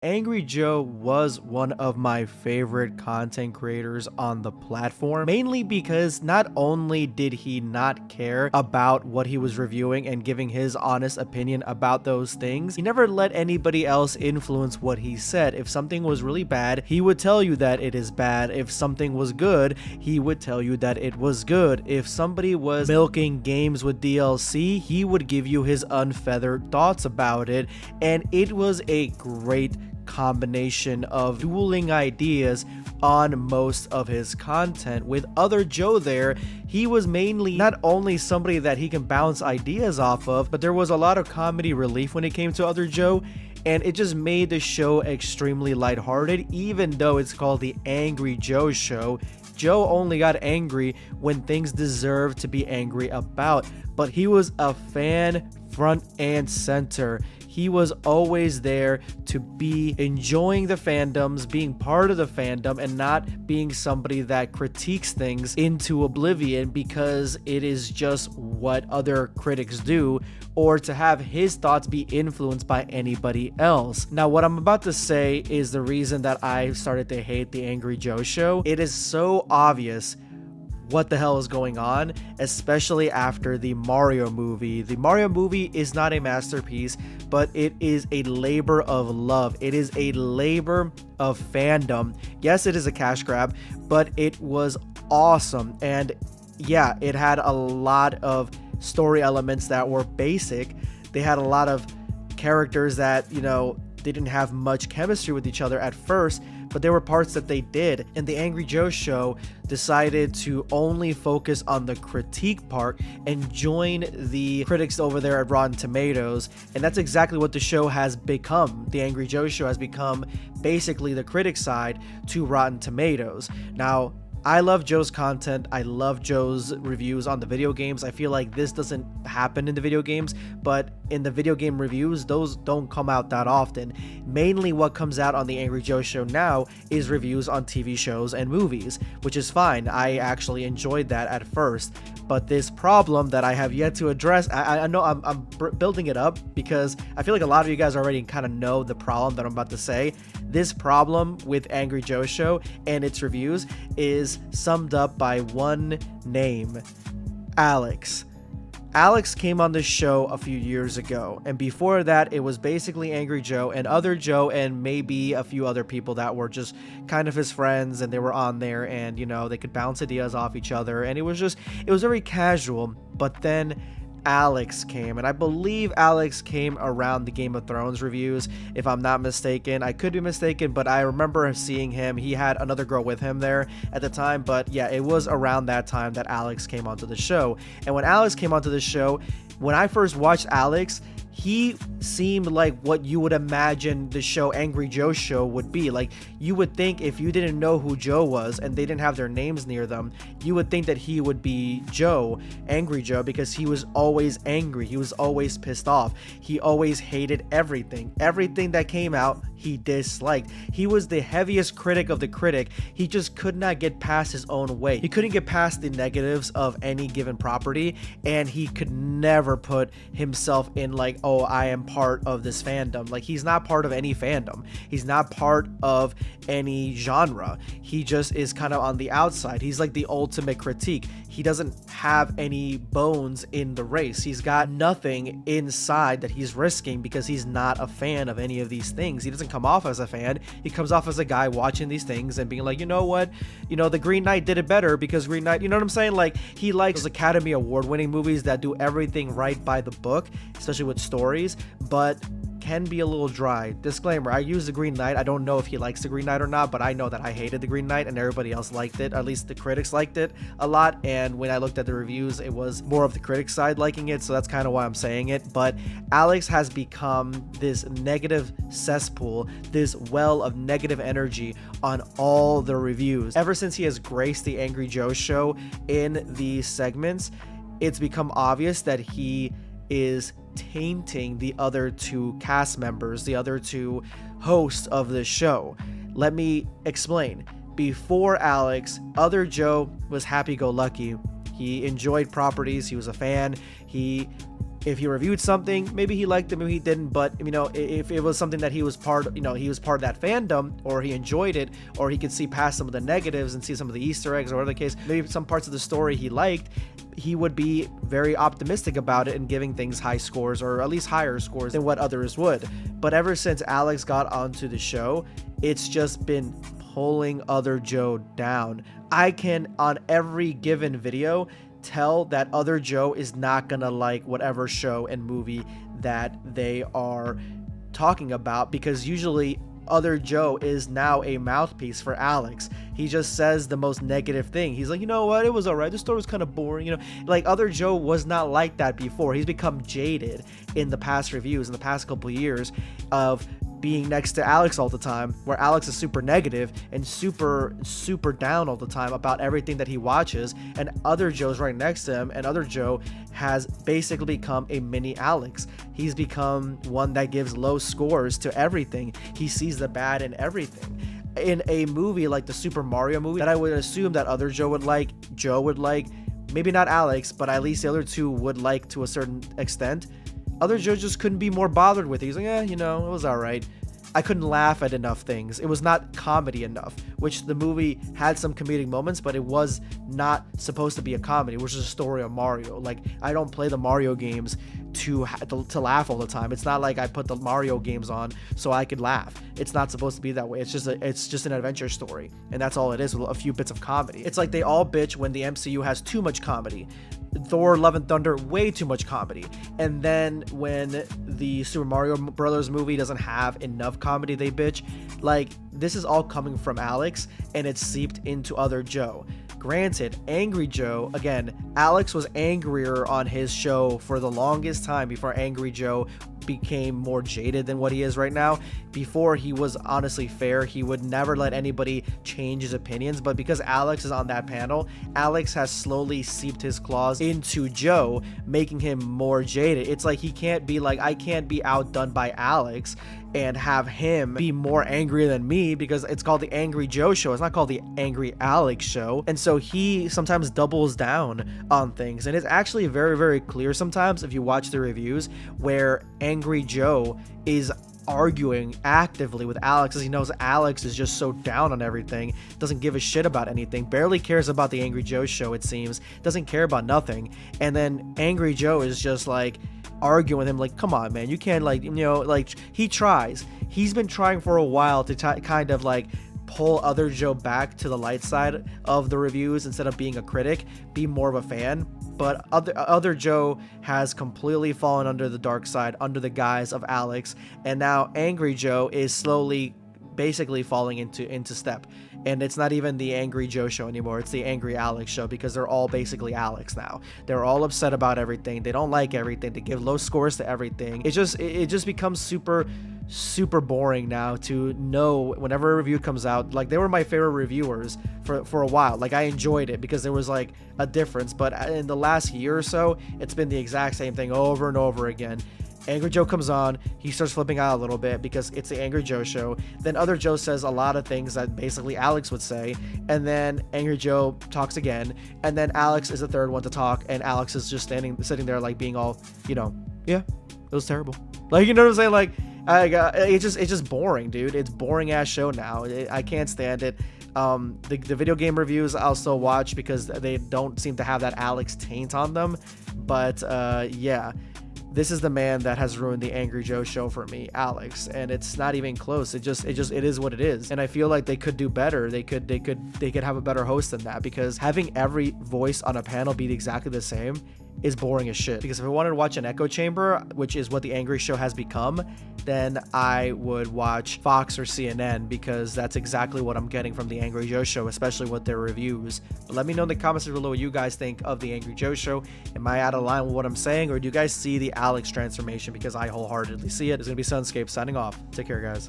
Angry Joe was one of my favorite content creators on the platform, mainly because not only did he not care about what he was reviewing and giving his honest opinion about those things, he never let anybody else influence what he said. If something was really bad, he would tell you that it is bad. If something was good, he would tell you that it was good. If somebody was milking games with DLC, he would give you his unfeathered thoughts about it, and it was a great combination of dueling ideas on most of his content. With Other Joe there, he was mainly not only somebody that he can bounce ideas off of, but there was a lot of comedy relief when it came to Other Joe, and it just made the show extremely lighthearted. Even though it's called the Angry Joe Show, Joe only got angry when things deserved to be angry about, but he was a fan front and center. He was always there to be enjoying the fandoms, being part of the fandom, and not being somebody that critiques things into oblivion because it is just what other critics do, or to have his thoughts be influenced by anybody else. Now, what I'm about to say is the reason that I started to hate the Angry Joe Show. It is so obvious what the hell is going on, especially after the Mario movie. The Mario movie is not a masterpiece, but it is a labor of love. It is a labor of fandom. Yes, it is a cash grab, but it was awesome. And yeah, it had a lot of story elements that were basic. They had a lot of characters that, they didn't have much chemistry with each other at first, but there were parts that they did. And the Angry Joe Show decided to only focus on the critique part and join the critics over there at Rotten Tomatoes. And that's exactly what the show has become. The Angry Joe Show has become basically the critic side to Rotten Tomatoes. Now, I love Joe's content. I love Joe's reviews on the video games. I feel like this doesn't happen in the video games, but in the video game reviews, those don't come out that often. Mainly what comes out on the Angry Joe Show now is reviews on TV shows and movies, which is fine. I actually enjoyed that at first, but this problem that I have yet to address, I know I'm building it up because I feel like a lot of you guys already kind of know the problem that I'm about to say. This problem with Angry Joe Show and its reviews is summed up by one name: Alex. Alex came on the show a few years ago, and before that it was basically Angry Joe and Other Joe and maybe a few other people that were just kind of his friends, and they were on there, and they could bounce ideas off each other, and it was very casual. But then Alex came, and I believe Alex came around the Game of Thrones reviews, if I'm not mistaken. I could be mistaken, but I remember seeing him. He had another girl with him there at the time, but yeah, it was around that time that Alex came onto the show. And when Alex came onto the show, when I first watched Alex, he seemed like what you would imagine the show Angry Joe Show would be. Like, you would think if you didn't know who Joe was and they didn't have their names near them, you would think that he would be Joe, Angry Joe, because he was always angry. He was always pissed off. He always hated everything. Everything that came out, he disliked. He was the heaviest critic of the critic. He just could not get past his own way. He couldn't get past the negatives of any given property, and he could never put himself in like, oh, I am part of this fandom. Like, he's not part of any fandom. He's not part of any genre. He just is kind of on the outside. He's like the ultimate critique. He doesn't have any bones in the race. He's got nothing inside that he's risking because he's not a fan of any of these things. He doesn't come off as a fan. He comes off as a guy watching these things and being like, you know what? The Green Knight did it better because Green Knight, you know what I'm saying? Like, he likes Academy Award winning movies that do everything right by the book, especially with stories, but can be a little dry. Disclaimer, I use The Green Knight. I don't know if he likes The Green Knight or not, but I know that I hated The Green Knight and everybody else liked it. At least the critics liked it a lot, and when I looked at the reviews, it was more of the critic side liking it, so that's kind of why I'm saying it. But Alex has become this negative cesspool, this well of negative energy on all the reviews. Ever since he has graced the Angry Joe Show in these segments, it's become obvious that he is tainting the other two cast members, the other two hosts of the show. Let me explain. Before Alex, Other Joe was happy-go-lucky. He enjoyed properties. He was a fan. He If he reviewed something, maybe he liked it, maybe he didn't, but you know, if it was something that he was part, you know, he was part of that fandom, or he enjoyed it, or he could see past some of the negatives and see some of the Easter eggs, or whatever the case, maybe some parts of the story he liked, he would be very optimistic about it and giving things high scores, or at least higher scores than what others would. But ever since Alex got onto the show, it's just been pulling Other Joe down. I can, on every given video, tell that Other Joe is not gonna like whatever show and movie that they are talking about, because usually Other Joe is now a mouthpiece for Alex. He just says the most negative thing. He's like, you know what, it was alright, the story was kind of boring, you know. Like, Other Joe was not like that before. He's become jaded in the past reviews, in the past couple years of being next to Alex all the time, where Alex is super negative and super down all the time about everything that he watches, and Other Joe's right next to him, and Other Joe has basically become a mini Alex. He's become one that gives low scores to everything. He sees the bad in everything. In a movie like the Super Mario movie that I would assume that Other Joe would like, maybe not Alex, but at least the other two would like to a certain extent, Other Joe just couldn't be more bothered with it. He's like, you know, it was alright. I couldn't laugh at enough things. It was not comedy enough, which the movie had some comedic moments, but it was not supposed to be a comedy, which is a story of Mario. Like, I don't play the Mario games to laugh all the time. It's not like I put the Mario games on so I could laugh. It's not supposed to be that way. It's just an adventure story, and that's all it is, with a few bits of comedy. It's like they all bitch when the MCU has too much comedy. Thor Love and Thunder, way too much comedy. And then when the Super Mario Brothers movie doesn't have enough comedy, they bitch. Like, this is all coming from Alex, and it's seeped into Other Joe. Granted, Angry Joe, again, Alex was angrier on his show for the longest time before Angry Joe became more jaded than what he is right now. Before, he was honestly fair. He would never let anybody change his opinions, but because Alex is on that panel, Alex has slowly seeped his claws into Joe, making him more jaded. It's like he can't be like, I can't be outdone by Alex and have him be more angry than me, because it's called the Angry Joe Show. It's not called the Angry Alex Show. And so he sometimes doubles down on things, and it's actually very, very clear sometimes if you watch the reviews where Angry Joe is arguing actively with Alex, as he knows Alex is just so down on everything, doesn't give a shit about anything, barely cares about the Angry Joe Show, it seems, doesn't care about nothing. And then Angry Joe is just like arguing with him, like, come on, man, you can't, like, you know, like, he's been trying for a while to kind of like pull Other Joe back to the light side of the reviews instead of being a critic, be more of a fan. But other Joe has completely fallen under the dark side, under the guise of Alex, and now Angry Joe is slowly basically falling into step. And it's not even the Angry Joe Show anymore, it's the Angry Alex Show, because they're all basically Alex now. They're all upset about everything, they don't like everything, they give low scores to everything. It just becomes super boring now to know whenever a review comes out. Like, they were my favorite reviewers for a while. Like, I enjoyed it because there was like a difference, but in the last year or so, it's been the exact same thing over and over again. Angry Joe comes on, he starts flipping out a little bit because it's the Angry Joe Show. Then Other Joe says a lot of things that basically Alex would say, and then Angry Joe talks again, and then Alex is the third one to talk, and Alex is just sitting there like being all, you know, yeah, it was terrible. Like, you know what I'm saying? Like, it's just boring, dude. It's boring ass show now. I can't stand it. The video game reviews I'll still watch because they don't seem to have that Alex taint on them. But yeah, this is the man that has ruined the Angry Joe Show for me, Alex, and it's not even close. It is what it is, and I feel like they could do better. They could have a better host than that, because having every voice on a panel be exactly the same is boring as shit. Because if I wanted to watch an echo chamber, which is what the Angry Show has become, then I would watch Fox or CNN, because that's exactly what I'm getting from the Angry Joe Show, especially with their reviews. But let me know in the comments below what you guys think of the Angry Joe Show. Am I out of line with what I'm saying, or do you guys see the Alex transformation? Because I wholeheartedly see it. It's gonna be Sunscape signing off. Take care, guys.